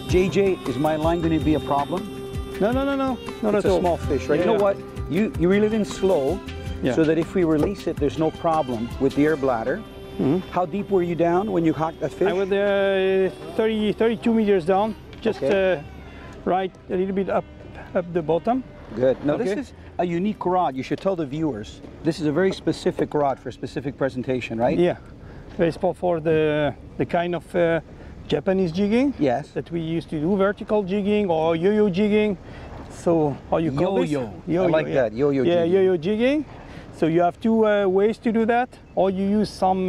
JJ, is my line going to be a problem? No, not It's at a all. small fish, right? Yeah, You know yeah. what? You reel it in slow, Yeah. so that if we release it, there's no problem with the air bladder. How deep were you down when you caught that fish? I was 32 meters down, just Okay. right a little bit up the bottom. Good. Now Okay. this is a unique rod. You should tell the viewers. This is a very specific rod for a specific presentation, right? Yeah, very spot for the kind of Japanese jigging Yes. that we used to do, vertical jigging or yo-yo jigging. So how you call this? Yo-yo. I like that, yo-yo Yeah, jigging. yo-yo jigging. So you have two ways to do that, or you use some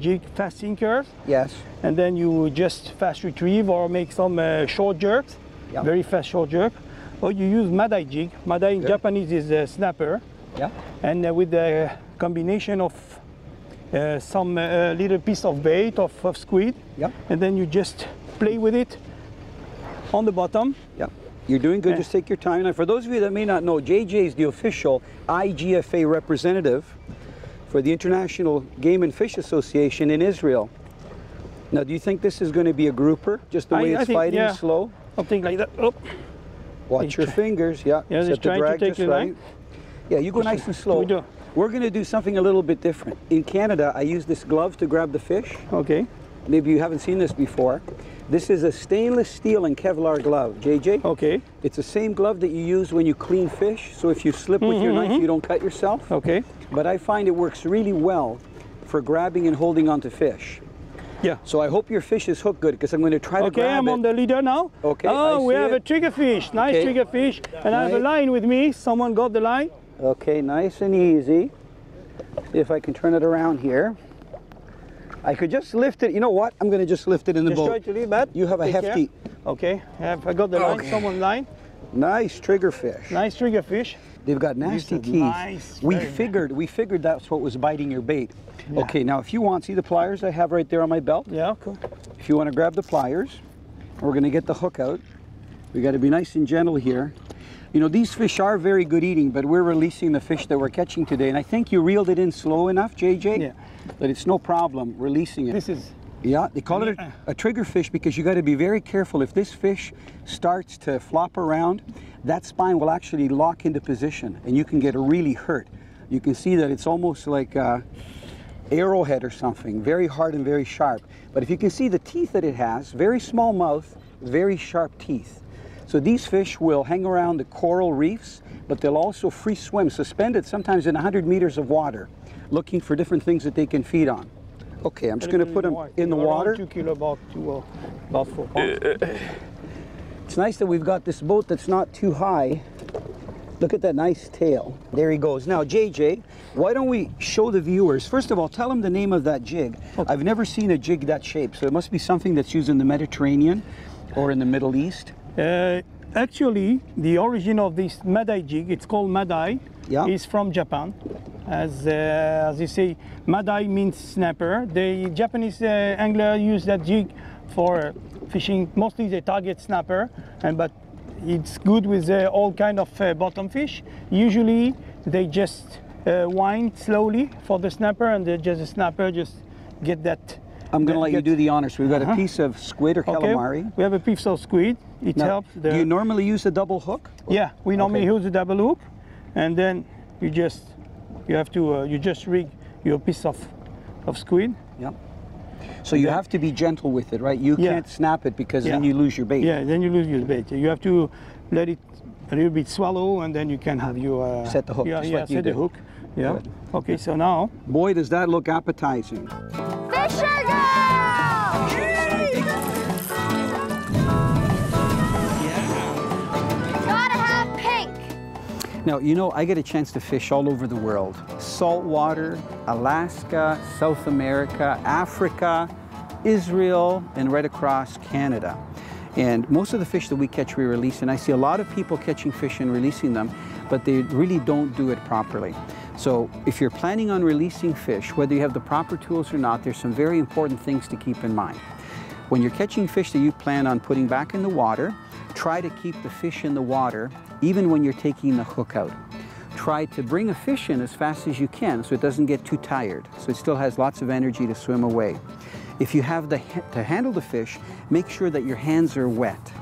jig fast sinkers, Yes. and then you just fast retrieve or make some short jerks, Yeah. very fast short jerk, or you use Madai jig. Madai in Good. Japanese is a snapper, Yeah. and with the combination of some little piece of bait of squid, Yeah. and then you just play with it on the bottom. Yeah. You're doing good. Just take your time. Now, for those of you that may not know, JJ is the official IGFA representative for the International Game and Fish Association in Israel. Now, do you think this is going to be a grouper, just the way I it's think, fighting, yeah. slow? Something like that. Oh. Watch your fingers. Yeah. Yeah, Set just the trying to drag take just the right. line. Yeah, you go nice and slow. We do. We're going to do something a little bit different. In Canada, I use this glove to grab the fish. Okay. Maybe you haven't seen this before. This is a stainless steel and Kevlar glove, JJ. Okay. It's the same glove that you use when you clean fish, so if you slip with your knife, you don't cut yourself. Okay. But I find it works really well for grabbing and holding onto fish. Yeah. So I hope your fish is hooked good, because I'm going to try to Okay, grab I'm on it. the leader now. Okay, Oh, I we see have it. a triggerfish. Nice Okay. triggerfish. And I have a Nice. line with me. Someone got the line. Okay, nice and easy. See if I can turn it around here. I could just lift it. You know what? I'm going to just lift it in the Just boat. try to leave that. You have a Take care. hefty, Okay. I got the line. Okay. Someone line. nice trigger fish. Nice triggerfish. They've got nasty These are teeth. nice, we very figured that's what was biting your bait. Yeah. Okay, now if you want, see the pliers I have right there on my belt? Yeah, cool. If you want to grab the pliers, we're going to get the hook out. We got to be nice and gentle here. You know, these fish are very good eating, but we're releasing the fish that we're catching today, and I think you reeled it in slow enough, JJ, Yeah. that it's no problem releasing it. This is Yeah, they call it a trigger fish because you got to be very careful. If this fish starts to flop around, that spine will actually lock into position and you can get really hurt. You can see that it's almost like a arrowhead or something, very hard and very sharp. But if you can see the teeth that it has, very small mouth, very sharp teeth. So these fish will hang around the coral reefs, but they'll also free swim, suspended sometimes in 100 meters of water, looking for different things that they can feed on. Okay, I'm just going to put them in the water. 2 kilo, about 4 pounds. It's nice that we've got this boat that's not too high. Look at that nice tail. There he goes. Now, JJ, why don't we show the viewers, first of all, tell them the name of that jig. Okay. I've never seen a jig that shape, so it must be something that's used in the Mediterranean or in the Middle East. Actually, the origin of this Madai jig, it's called Madai, Yeah. is from Japan. As you say, Madai means snapper. The Japanese angler use that jig for fishing. Mostly they target snapper, but it's good with all kind of bottom fish. Usually they just wind slowly for the snapper, and the snapper just get that. I'm going to let you do the honors. We've got a Uh-huh. piece of squid or calamari. Okay, we have a piece of squid. It Now, helps. do you normally use a double hook? Yeah, we normally Okay. use a double hook, and then you just rig your piece of squid. Yep. So you have to be gentle with it, right? You Yeah. can't snap it because then Yeah. you lose your bait. Yeah, then you lose your bait. You have to let it a little bit swallow, and then you can have your Set the hook, Yeah, just yeah, like you set the did. hook. Yeah. Good. Okay, so now Boy, does that look appetizing. Fisher girl! Gotta have pink. Now, you know, I get a chance to fish all over the world. Saltwater, Alaska, South America, Africa, Israel, and right across Canada. And most of the fish that we catch, we release, and I see a lot of people catching fish and releasing them, but they really don't do it properly. So if you're planning on releasing fish, whether you have the proper tools or not, there's some very important things to keep in mind. When you're catching fish that you plan on putting back in the water, try to keep the fish in the water even when you're taking the hook out. Try to bring a fish in as fast as you can so it doesn't get too tired, so it still has lots of energy to swim away. If you have to handle the fish, make sure that your hands are wet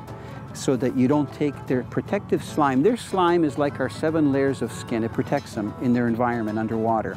so that you don't take their protective slime. Their slime is like our 7 layers of skin. It protects them in their environment underwater.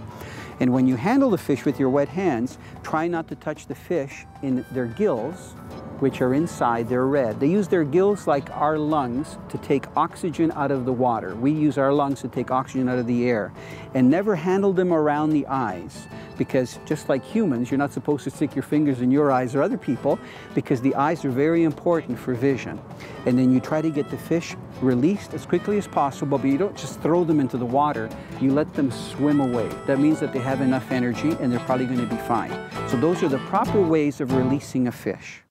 And when you handle the fish with your wet hands, try not to touch the fish in their gills, which are inside, they're red. They use their gills like our lungs to take oxygen out of the water. We use our lungs to take oxygen out of the air. And never handle them around the eyes, because just like humans, you're not supposed to stick your fingers in your eyes or other people, because the eyes are very important for vision. And then you try to get the fish released as quickly as possible, but you don't just throw them into the water, you let them swim away. That means that they have enough energy and they're probably going to be fine. So those are the proper ways of releasing a fish.